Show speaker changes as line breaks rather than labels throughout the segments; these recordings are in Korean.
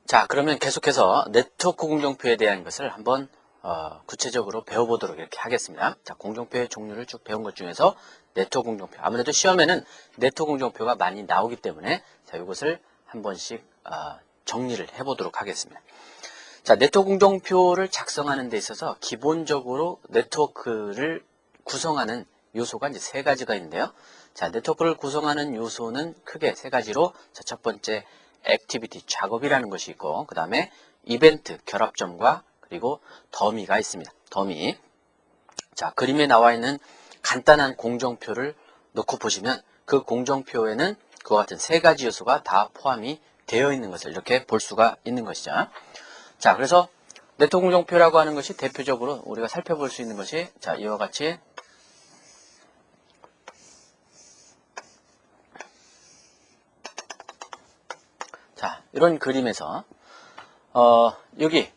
자, 그러면 계속해서 네트워크 공정표에 대한 것을 한번 구체적으로 배워보도록 이렇게 하겠습니다. 자, 공정표의 종류를 쭉 배운 것 중에서 네트워크 공정표. 아무래도 시험에는 네트워크 공정표가 많이 나오기 때문에 자, 이것을 한 번씩 정리를 해보도록 하겠습니다. 자, 네트워크 공정표를 작성하는 데 있어서 기본적으로 네트워크를 구성하는 요소가 이제 세 가지가 있는데요. 자, 네트워크를 구성하는 요소는 크게 세 가지로, 자, 첫 번째 액티비티, 작업이라는 것이 있고, 그 다음에 이벤트, 결합점과 그리고 더미가 있습니다. 더미. 자, 그림에 나와 있는 간단한 공정표를 놓고 보시면 그 공정표에는 그와 같은 세 가지 요소가 다 포함이 되어 있는 것을 이렇게 볼 수가 있는 것이죠. 자, 그래서 네트워크 공정표라고 하는 것이 대표적으로 우리가 살펴볼 수 있는 것이, 자, 이와 같이 자, 이런 그림에서 여기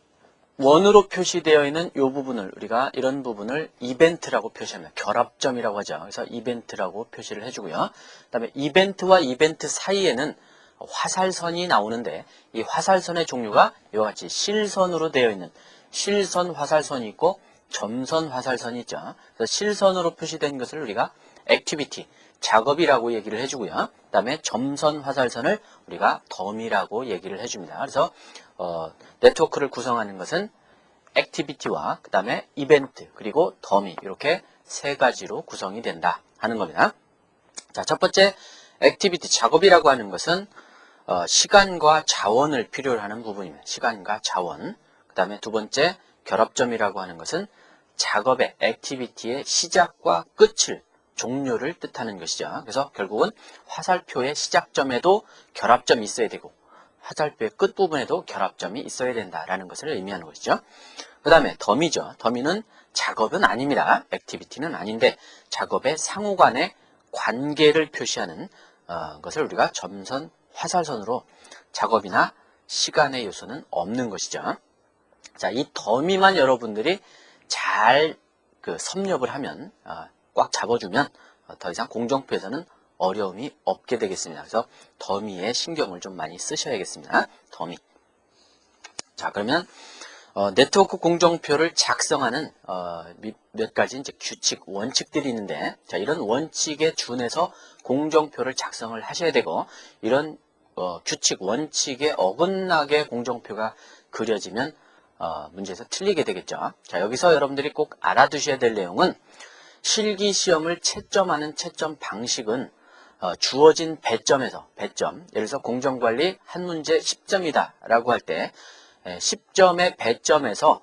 원으로 표시되어 있는 이 부분을 우리가 이런 부분을 이벤트라고 표시합니다. 결합점이라고 하죠. 그래서 이벤트라고 표시를 해주고요. 그 다음에 이벤트와 이벤트 사이에는 화살선이 나오는데 이 화살선의 종류가 이와 같이 실선으로 되어 있는 실선 화살선이 있고 점선 화살선이 있죠. 그래서 실선으로 표시된 것을 우리가 액티비티, 작업이라고 얘기를 해주고요. 그 다음에 점선 화살선을 우리가 덤이라고 얘기를 해줍니다. 그래서 네트워크를 구성하는 것은 액티비티와 그 다음에 이벤트 그리고 더미 이렇게 세 가지로 구성이 된다 하는 겁니다. 자, 첫 번째 액티비티 작업이라고 하는 것은 시간과 자원을 필요로 하는 부분입니다. 시간과 자원. 그 다음에 두 번째 결합점이라고 하는 것은 작업의 액티비티의 시작과 끝을 종료를 뜻하는 것이죠. 그래서 결국은 화살표의 시작점에도 결합점이 있어야 되고 화살표의 끝부분에도 결합점이 있어야 된다라는 것을 의미하는 것이죠. 그 다음에 더미죠. 더미는 작업은 아닙니다. 액티비티는 아닌데 작업의 상호간의 관계를 표시하는 것을 우리가 점선, 화살선으로 작업이나 시간의 요소는 없는 것이죠. 자, 이 더미만 여러분들이 잘 섭렵을 하면 꽉 잡아주면 더 이상 공정표에서는 어려움이 없게 되겠습니다. 그래서 더미에 신경을 좀 많이 쓰셔야겠습니다. 더미. 자, 그러면 네트워크 공정표를 작성하는 몇 가지 이제 규칙, 원칙들이 있는데, 자, 이런 원칙에 준해서 공정표를 작성을 하셔야 되고, 이런 규칙, 원칙에 어긋나게 공정표가 그려지면 문제에서 틀리게 되겠죠. 자, 여기서 여러분들이 꼭 알아두셔야 될 내용은 실기 시험을 채점하는 채점 방식은 주어진 배점에서 배점, 예를 들어서 공정관리 한 문제 10점이다 라고 할 때 10점의 배점에서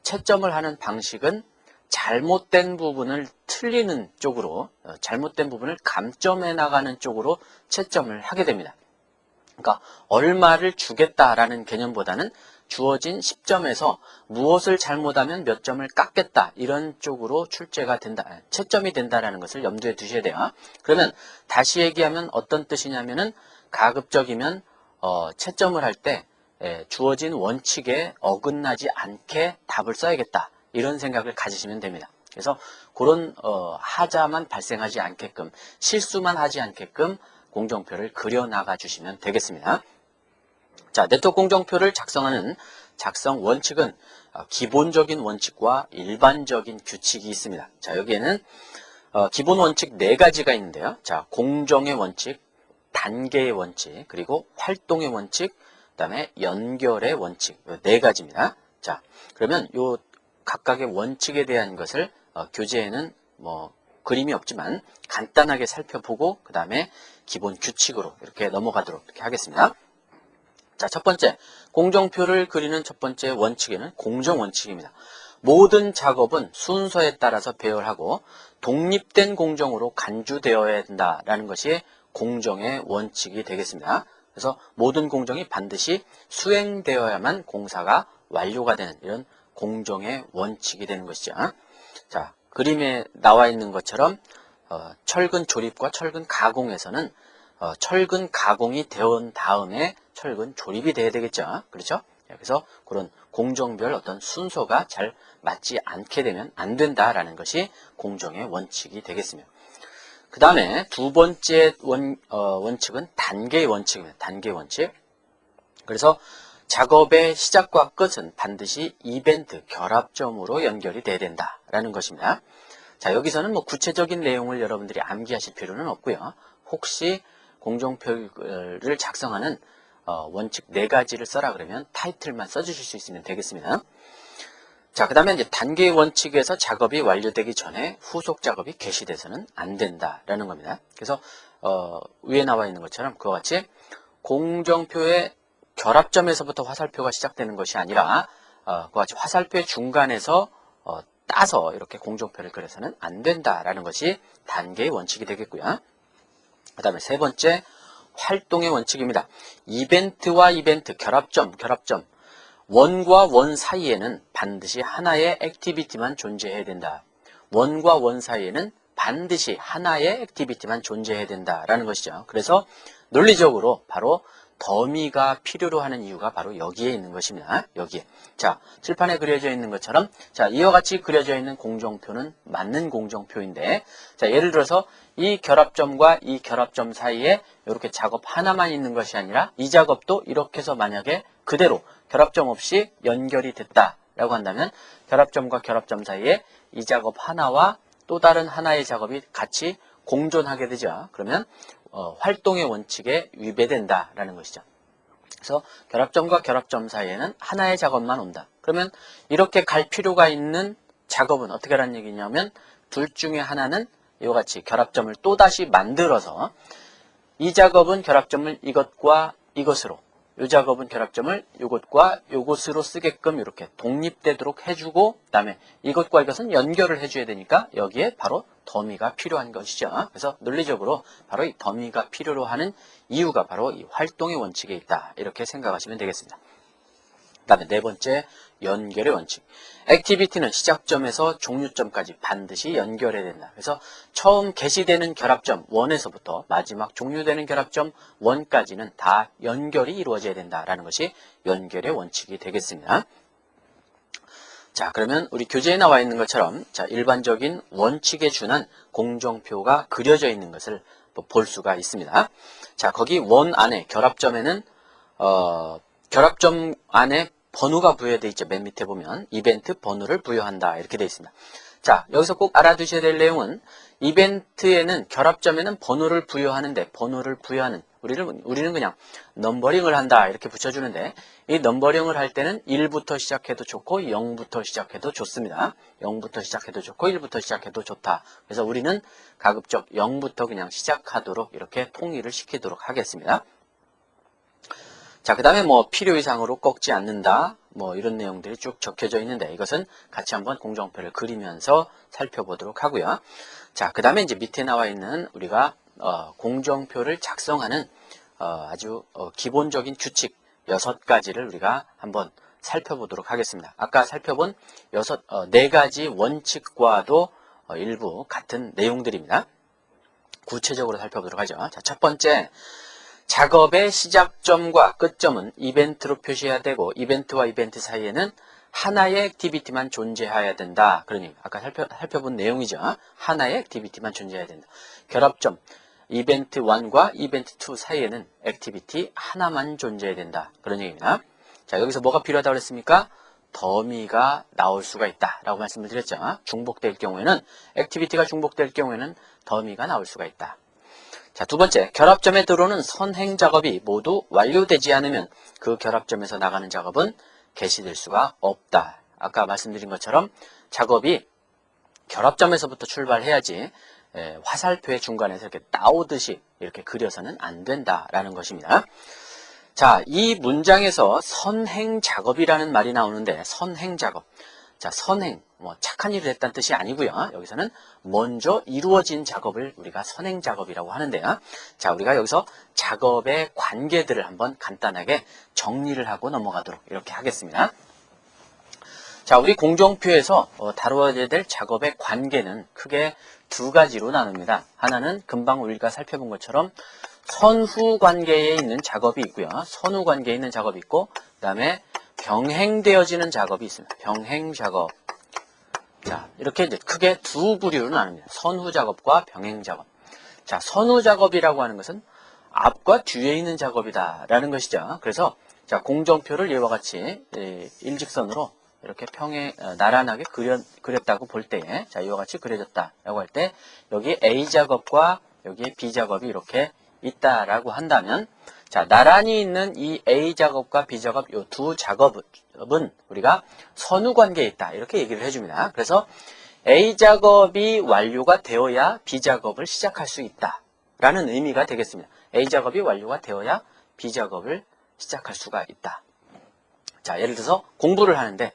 채점을 하는 방식은 잘못된 부분을 틀리는 쪽으로 잘못된 부분을 감점해 나가는 쪽으로 채점을 하게 됩니다. 그러니까 얼마를 주겠다라는 개념보다는 주어진 10점에서 무엇을 잘못하면 몇 점을 깎겠다 이런 쪽으로 출제가 된다, 채점이 된다라는 것을 염두에 두셔야 돼요. 그러면 다시 얘기하면 어떤 뜻이냐면은 가급적이면 채점을 할 때 주어진 원칙에 어긋나지 않게 답을 써야겠다 이런 생각을 가지시면 됩니다. 그래서 그런 하자만 발생하지 않게끔 실수만 하지 않게끔 공정표를 그려나가 주시면 되겠습니다. 자, 네트워크 공정표를 작성하는 작성 원칙은 기본적인 원칙과 일반적인 규칙이 있습니다. 자, 여기에는 기본 원칙 4가지가 있는데요. 자, 공정의 원칙, 단계의 원칙, 그리고 활동의 원칙, 그 다음에 연결의 원칙, 4가지입니다. 자, 그러면 요 각각의 원칙에 대한 것을 교재에는 그림이 없지만 간단하게 살펴보고 그 다음에 기본 규칙으로 이렇게 넘어가도록 이렇게 하겠습니다. 자, 첫 번째 공정표를 그리는 첫 번째 원칙에는 공정 원칙입니다. 모든 작업은 순서에 따라서 배열하고 독립된 공정으로 간주되어야 된다라는 것이 공정의 원칙이 되겠습니다. 그래서 모든 공정이 반드시 수행되어야만 공사가 완료가 되는 이런 공정의 원칙이 되는 것이죠. 자, 그림에 나와 있는 것처럼 철근 조립과 철근 가공에서는 철근 가공이 되온 다음에 철근 조립이 돼야 되겠죠. 그렇죠? 그래서 그런 공정별 어떤 순서가 잘 맞지 않게 되면 안 된다라는 것이 공정의 원칙이 되겠습니다. 그 다음에 두 번째 원칙은 단계의 원칙입니다. 단계 원칙. 그래서 작업의 시작과 끝은 반드시 이벤트, 결합점으로 연결이 돼야 된다라는 것입니다. 자, 여기서는 뭐 구체적인 내용을 여러분들이 암기하실 필요는 없고요. 혹시 공정표를 작성하는 원칙 4가지를 써라 그러면 타이틀만 써주실 수 있으면 되겠습니다. 자, 그 다음에 이제 단계의 원칙에서 작업이 완료되기 전에 후속 작업이 개시돼서는 안 된다라는 겁니다. 그래서 위에 나와 있는 것처럼 그와 같이 공정표의 결합점에서부터 화살표가 시작되는 것이 아니라 그와 같이 화살표의 중간에서 따서 이렇게 공정표를 그려서는 안 된다라는 것이 단계의 원칙이 되겠고요. 그 다음에 세 번째, 활동의 원칙입니다. 이벤트와 이벤트, 결합점. 원과 원 사이에는 반드시 하나의 액티비티만 존재해야 된다. 원과 원 사이에는 반드시 하나의 액티비티만 존재해야 된다라는 것이죠. 그래서 논리적으로 바로 더미가 필요로 하는 이유가 바로 여기에 있는 것입니다. 여기에. 자, 칠판에 그려져 있는 것처럼, 자, 이와 같이 그려져 있는 공정표는 맞는 공정표인데, 자, 예를 들어서 이 결합점과 이 결합점 사이에 이렇게 작업 하나만 있는 것이 아니라 이 작업도 이렇게 해서 만약에 그대로 결합점 없이 연결이 됐다라고 한다면 결합점과 결합점 사이에 이 작업 하나와 또 다른 하나의 작업이 같이 공존하게 되죠. 그러면 활동의 원칙에 위배된다라는 것이죠. 그래서 결합점과 결합점 사이에는 하나의 작업만 온다. 그러면 이렇게 갈 필요가 있는 작업은 어떻게 하라는 얘기냐면 둘 중에 하나는 이와 같이 결합점을 또다시 만들어서 이 작업은 결합점을 이것과 이것으로, 이 작업은 결합점을 이것과 이것으로 쓰게끔 이렇게 독립되도록 해주고, 그 다음에 이것과 이것은 연결을 해줘야 되니까 여기에 바로 더미가 필요한 것이죠. 그래서 논리적으로 바로 이 더미가 필요로 하는 이유가 바로 이 활동의 원칙에 있다. 이렇게 생각하시면 되겠습니다. 그 다음에 네 번째, 연결의 원칙. 액티비티는 시작점에서 종료점까지 반드시 연결해야 된다. 그래서 처음 개시되는 결합점 1에서부터 마지막 종료되는 결합점 1까지는 다 연결이 이루어져야 된다라는 것이 연결의 원칙이 되겠습니다. 자, 그러면 우리 교재에 나와 있는 것처럼 자, 일반적인 원칙에 준한 공정표가 그려져 있는 것을 볼 수가 있습니다. 자, 거기 원 안에 결합점에는 결합점 안에 번호가 부여되어 있죠. 맨 밑에 보면 이벤트 번호를 부여한다 이렇게 되어 있습니다. 자, 여기서 꼭 알아두셔야 될 내용은 이벤트에는 결합점에는 번호를 부여하는데 번호를 부여하는 우리는 그냥 넘버링을 한다 이렇게 붙여주는데 이 넘버링을 할 때는 1부터 시작해도 좋고 0부터 시작해도 좋습니다. 0부터 시작해도 좋고 1부터 시작해도 좋다. 그래서 우리는 가급적 0부터 그냥 시작하도록 이렇게 통일을 시키도록 하겠습니다. 자, 그 다음에 뭐 필요 이상으로 꺾지 않는다 뭐 이런 내용들이 쭉 적혀져 있는데 이것은 같이 한번 공정표를 그리면서 살펴보도록 하고요. 자, 그 다음에 이제 밑에 나와 있는 우리가 공정표를 작성하는 아주 기본적인 규칙 6가지를 우리가 한번 살펴보도록 하겠습니다. 아까 살펴본 4가지 원칙과도 일부 같은 내용들입니다. 구체적으로 살펴보도록 하죠. 자, 첫 번째, 작업의 시작점과 끝점은 이벤트로 표시해야 되고 이벤트와 이벤트 사이에는 하나의 액티비티만 존재해야 된다. 그러니 아까 살펴본 내용이죠. 하나의 액티비티만 존재해야 된다. 결합점 이벤트 1과 이벤트 2 사이에는 액티비티 하나만 존재해야 된다. 그런 얘기입니다. 자, 여기서 뭐가 필요하다고 그랬습니까? 더미가 나올 수가 있다라고 말씀을 드렸죠. 중복될 경우에는 액티비티가 중복될 경우에는 더미가 나올 수가 있다. 자, 두 번째, 결합점에 들어오는 선행 작업이 모두 완료되지 않으면 그 결합점에서 나가는 작업은 개시될 수가 없다. 아까 말씀드린 것처럼 작업이 결합점에서부터 출발해야지 화살표의 중간에서 이렇게 따오듯이 이렇게 그려서는 안 된다라는 것입니다. 자, 이 문장에서 선행 작업이라는 말이 나오는데 선행 작업. 자, 선행, 뭐 착한 일을 했다는 뜻이 아니고요. 여기서는 먼저 이루어진 작업을 우리가 선행 작업이라고 하는데요. 자, 우리가 여기서 작업의 관계들을 한번 간단하게 정리를 하고 넘어가도록 이렇게 하겠습니다. 자, 우리 공정표에서 다루어야 될 작업의 관계는 크게 2가지로 나눕니다. 하나는 금방 우리가 살펴본 것처럼 선후 관계에 있는 작업이 있고요. 선후 관계에 있는 작업이 있고, 그 다음에 병행되어지는 작업이 있습니다. 병행 작업. 자, 이렇게 이제 크게 2부류로 나눕니다. 선후 작업과 병행 작업. 자, 선후 작업이라고 하는 것은 앞과 뒤에 있는 작업이다라는 것이죠. 그래서 자, 공정표를 이와 같이 일직선으로 이렇게 나란하게 그렸다고 볼 때, 자, 이와 같이 그려졌다라고 할 때, 여기 A 작업과 여기 B 작업이 이렇게 있다라고 한다면, 자, 나란히 있는 이 A 작업과 B 작업, 이 두 작업은 우리가 선후 관계에 있다. 이렇게 얘기를 해줍니다. 그래서 A 작업이 완료가 되어야 B 작업을 시작할 수 있다. 라는 의미가 되겠습니다. A 작업이 완료가 되어야 B 작업을 시작할 수가 있다. 자, 예를 들어서 공부를 하는데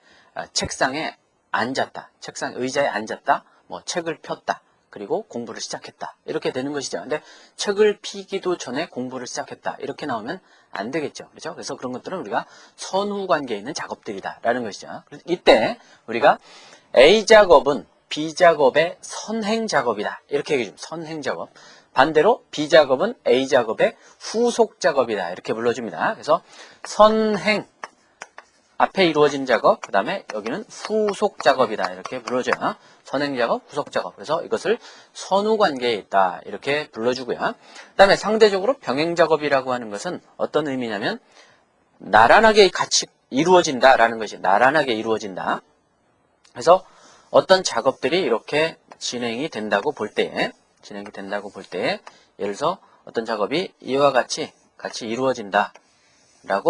책상에 앉았다. 의자에 앉았다. 뭐 책을 폈다. 그리고 공부를 시작했다. 이렇게 되는 것이죠. 근데 책을 피기도 전에 공부를 시작했다. 이렇게 나오면 안 되겠죠. 그렇죠? 그래서 그런 것들은 우리가 선후 관계에 있는 작업들이다. 라는 것이죠. 그래서 이때 우리가 A 작업은 B 작업의 선행 작업이다. 이렇게 얘기해 줍니다. 선행 작업. 반대로 B 작업은 A 작업의 후속 작업이다. 이렇게 불러줍니다. 그래서 선행, 앞에 이루어진 작업, 그 다음에 여기는 후속 작업이다. 이렇게 불러줘요. 선행 작업, 후속 작업. 그래서 이것을 선후 관계에 있다. 이렇게 불러주고요. 그 다음에 상대적으로 병행 작업이라고 하는 것은 어떤 의미냐면 나란하게 같이 이루어진다라는 것이 나란하게 이루어진다. 그래서 어떤 작업들이 이렇게 진행이 된다고 볼 때, 예를 들어서 어떤 작업이 이와 같이 이루어진다라고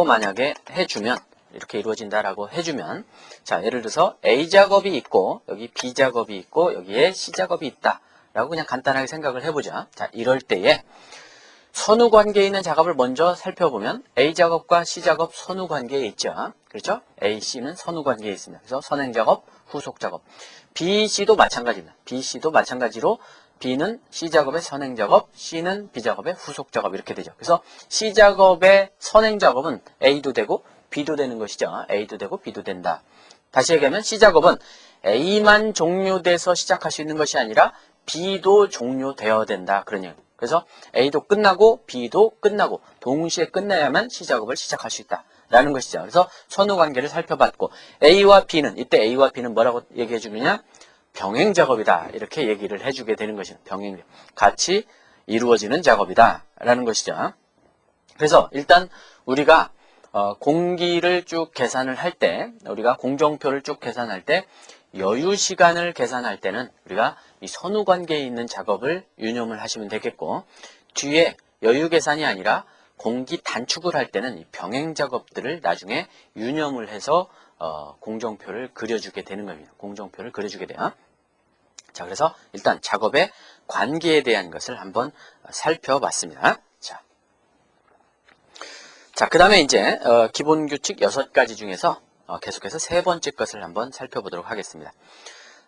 만약에 해주면, 이렇게 이루어진다라고 해주면, 자, 예를 들어서 A 작업이 있고, 여기 B 작업이 있고, 여기에 C 작업이 있다라고 그냥 간단하게 생각을 해보자. 자, 이럴 때에 선후 관계에 있는 작업을 먼저 살펴보면 A 작업과 C 작업 선후 관계에 있죠. 그렇죠? A, C는 선후 관계에 있습니다. 그래서 선행 작업, 후속 작업. B, C도 마찬가지입니다. B, C도 마찬가지로 B는 C 작업의 선행 작업, C는 B 작업의 후속 작업 이렇게 되죠. 그래서 C 작업의 선행 작업은 A도 되고 B도 되는 것이죠. A도 되고 B도 된다. 다시 얘기하면 C 작업은 A만 종료돼서 시작할 수 있는 것이 아니라 B도 종료되어야 된다. 그런 얘기입니다. 그래서 A도 끝나고 B도 끝나고 동시에 끝내야만 C 작업을 시작할 수 있다. 라는 것이죠. 그래서 선후 관계를 살펴봤고 A와 B는 이때 A와 B는 뭐라고 얘기해 주느냐? 병행 작업이다. 이렇게 얘기를 해주게 되는 것이죠. 병행 같이 이루어지는 작업이다. 라는 것이죠. 그래서 일단 우리가 공기를 쭉 계산을 할 때 우리가 공정표를 쭉 계산할 때 여유 시간을 계산할 때는 우리가 이 선후 관계에 있는 작업을 유념을 하시면 되겠고 뒤에 여유 계산이 아니라 공기 단축을 할 때는 이 병행 작업들을 나중에 유념을 해서 공정표를 그려주게 되는 겁니다. 공정표를 그려주게 돼요. 자, 그래서 일단 작업의 관계에 대한 것을 한번 살펴봤습니다. 자, 그 다음에 이제 기본 규칙 6가지 중에서 계속해서 세 번째 것을 한번 살펴보도록 하겠습니다.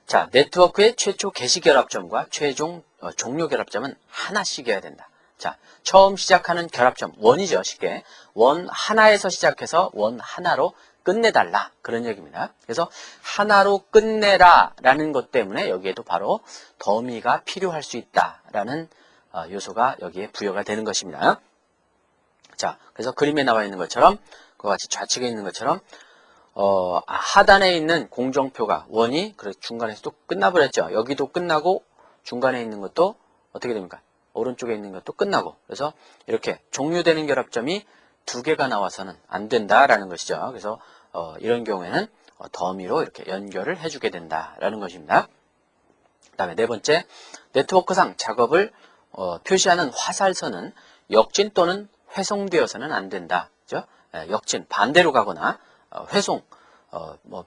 자, 네트워크의 최초 개시 결합점과 최종 종료 결합점은 하나씩이어야 된다. 자, 처음 시작하는 결합점, 원이죠, 쉽게. 원 하나에서 시작해서 원 하나로 끝내달라. 그런 얘기입니다. 그래서 하나로 끝내라 라는 것 때문에 여기에도 바로 더미가 필요할 수 있다라는 요소가 여기에 부여가 되는 것입니다. 자, 그래서 그림에 나와 있는 것처럼, 그와 같이 좌측에 있는 것처럼, 하단에 있는 공정표가 원이 중간에서 또 끝나버렸죠. 여기도 끝나고 중간에 있는 것도 어떻게 됩니까? 오른쪽에 있는 것도 끝나고. 그래서 이렇게 종료되는 결합점이 2개가 나와서는 안 된다라는 것이죠. 그래서 이런 경우에는 더미로 이렇게 연결을 해주게 된다라는 것입니다. 그 다음에 네 번째, 네트워크상 작업을 표시하는 화살선은 역진 또는 회송되어서는 안 된다. 그죠? 역진, 반대로 가거나 회송,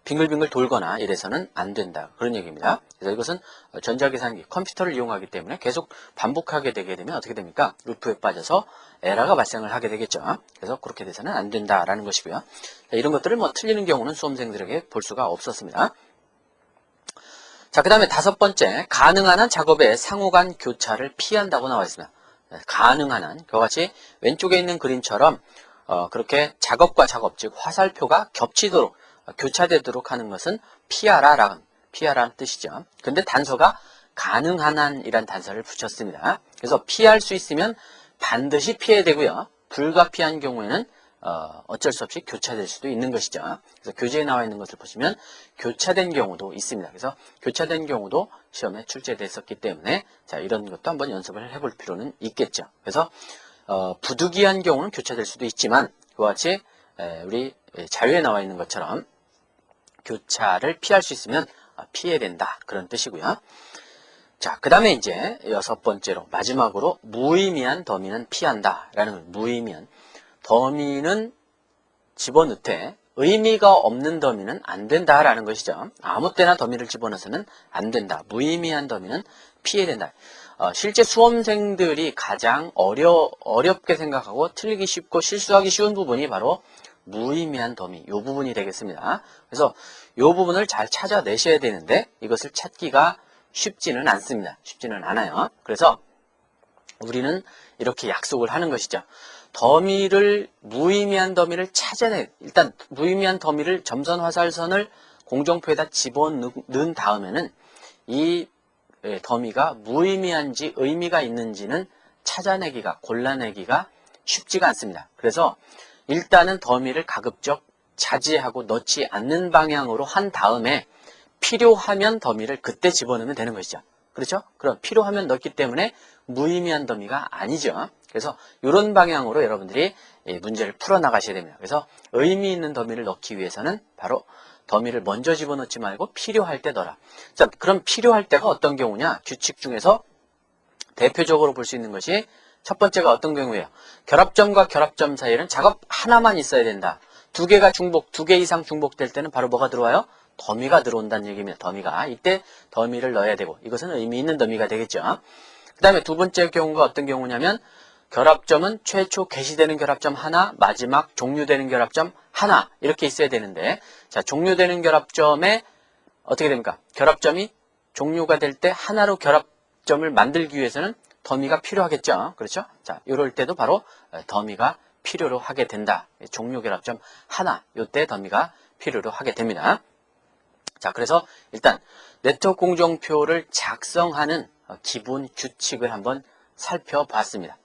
빙글빙글 돌거나 이래서는 안 된다. 그런 얘기입니다. 그래서 이것은 전자계산기, 컴퓨터를 이용하기 때문에 계속 반복하게 되게 되면 어떻게 됩니까? 루프에 빠져서 에러가 발생을 하게 되겠죠. 그래서 그렇게 돼서는 안 된다라는 것이고요. 이런 것들을 틀리는 경우는 수험생들에게 볼 수가 없었습니다. 자, 그 다음에 5번째, 가능한 한 작업의 상호간 교차를 피한다고 나와 있습니다. 가능한 한, 그와 같이 왼쪽에 있는 그림처럼 그렇게 작업과 작업, 즉 화살표가 겹치도록 교차되도록 하는 것은 피하라라는 뜻이죠. 근데 단서가 가능한 한이란 단서를 붙였습니다. 그래서 피할 수 있으면 반드시 피해야 되고요. 불가피한 경우에는 어쩔 수 없이 교차될 수도 있는 것이죠. 그래서 교재에 나와 있는 것을 보시면 교차된 경우도 있습니다. 그래서 교차된 경우도 시험에 출제됐었기 때문에 자, 이런 것도 한번 연습을 해볼 필요는 있겠죠. 그래서 부득이한 경우는 교차될 수도 있지만 그와 같이 우리 자료에 나와 있는 것처럼 교차를 피할 수 있으면 피해야 된다. 그런 뜻이고요. 자, 그 다음에 이제 6번째로 마지막으로 무의미한 더미는 피한다 라는 거예요. 무의미한 더미는 집어넣되 의미가 없는 더미는 안 된다라는 것이죠. 아무 때나 더미를 집어넣어서는 안 된다. 무의미한 더미는 피해야 된다. 실제 수험생들이 가장 어렵게 생각하고 틀리기 쉽고 실수하기 쉬운 부분이 바로 무의미한 더미, 이 부분이 되겠습니다. 그래서 이 부분을 잘 찾아내셔야 되는데 이것을 찾기가 쉽지는 않습니다. 쉽지는 않아요. 그래서 우리는 이렇게 약속을 하는 것이죠. 무의미한 더미를 찾아내, 일단 무의미한 더미를 점선 화살선을 공정표에다 집어넣은 다음에는 이 더미가 무의미한지 의미가 있는지는 찾아내기가, 골라내기가 쉽지가 않습니다. 그래서 일단은 더미를 가급적 자제하고 넣지 않는 방향으로 한 다음에 필요하면 더미를 그때 집어넣으면 되는 것이죠. 그렇죠? 그럼 필요하면 넣기 때문에 무의미한 더미가 아니죠. 그래서 이런 방향으로 여러분들이 문제를 풀어나가셔야 됩니다. 그래서 의미 있는 더미를 넣기 위해서는 바로 더미를 먼저 집어넣지 말고 필요할 때 넣어라. 자, 그럼 필요할 때가 어떤 경우냐? 규칙 중에서 대표적으로 볼 수 있는 것이 첫 번째가 어떤 경우예요? 결합점과 결합점 사이에는 작업 하나만 있어야 된다. 두 개 이상 중복될 때는 바로 뭐가 들어와요? 더미가 들어온다는 얘기입니다. 더미가. 이때 더미를 넣어야 되고 이것은 의미 있는 더미가 되겠죠. 그 다음에 두 번째 경우가 어떤 경우냐면 결합점은 최초 개시되는 결합점 하나, 마지막 종료되는 결합점 하나 이렇게 있어야 되는데 자, 종료되는 결합점에 어떻게 됩니까? 결합점이 종료가 될 때 하나로 결합점을 만들기 위해서는 더미가 필요하겠죠. 그렇죠? 자, 이럴 때도 바로 더미가 필요로 하게 된다. 종료 결합점 하나, 이때 더미가 필요로 하게 됩니다. 자, 그래서 일단 네트워크 공정표를 작성하는 기본 규칙을 한번 살펴봤습니다.